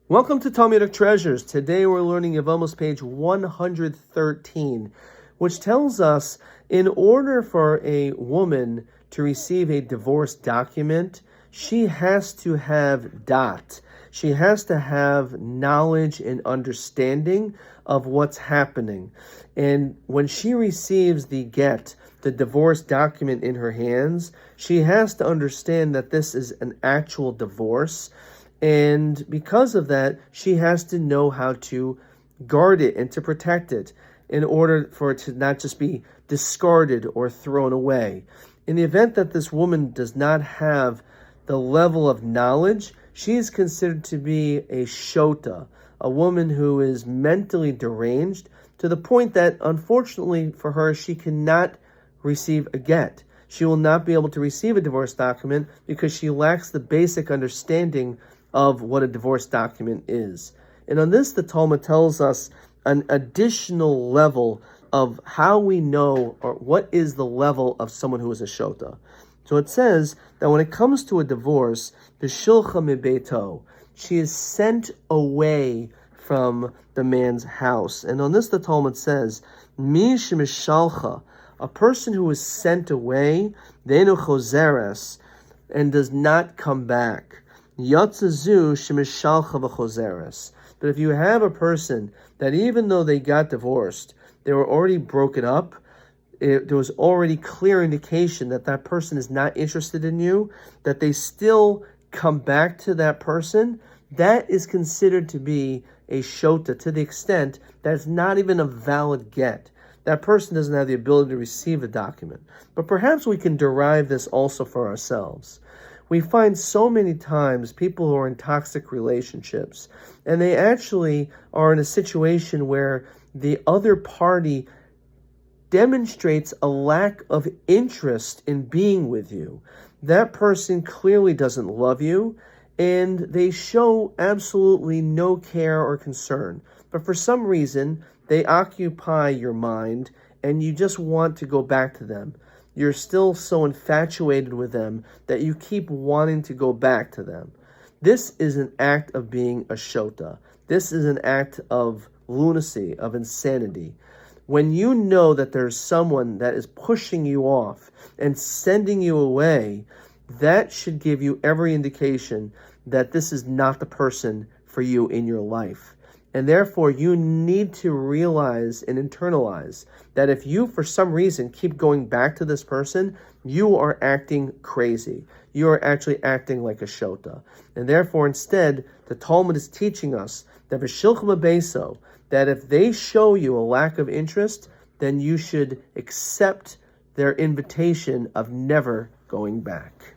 Welcome to Talmudic Treasures. Today we're learning Yevamot page 113, which tells us in order for a woman to receive a divorce document, she has to have dat. She has to have knowledge and understanding of what's happening. And when she receives the get, the divorce document in her hands, she has to understand that this is an actual divorce. And because of that, she has to know how to guard it and to protect it in order for it to not just be discarded or thrown away. In the event that this woman does not have the level of knowledge, she is considered to be a shota, a woman who is mentally deranged to the point that, unfortunately for her, she cannot receive a get. She will not be able to receive a divorce document because she lacks the basic understanding of what a divorce document is. And on this, the Talmud tells us an additional level of how we know, or what is the level of someone who is a shota. So it says that when it comes to a divorce, the shilcha mibeito, she is sent away from the man's house. And on this, the Talmud says, mi shemishalcha, a person who is sent away, deinu chozeres, and does not come back. Yatzazu shemishalcha v'chozeres. But if you have a person that even though they got divorced, they were already broken up, there was already clear indication that that person is not interested in you, that they still come back to that person, that is considered to be a shota to the extent that it's not even a valid get. That person doesn't have the ability to receive a document. But perhaps we can derive this also for ourselves. We find so many times people who are in toxic relationships, and they actually are in a situation where the other party demonstrates a lack of interest in being with you. That person clearly doesn't love you, and they show absolutely no care or concern. But for some reason, they occupy your mind, and you just want to go back to them. You're still so infatuated with them that you keep wanting to go back to them. This is an act of being a shota. This is an act of lunacy, of insanity. When you know that there's someone that is pushing you off and sending you away, that should give you every indication that this is not the person for you in your life. And therefore, you need to realize and internalize that if you, for some reason, keep going back to this person, you are acting crazy. You are actually acting like a shota. And therefore, instead, the Talmud is teaching us that v'shilchma beso, that if they show you a lack of interest, then you should accept their invitation of never going back.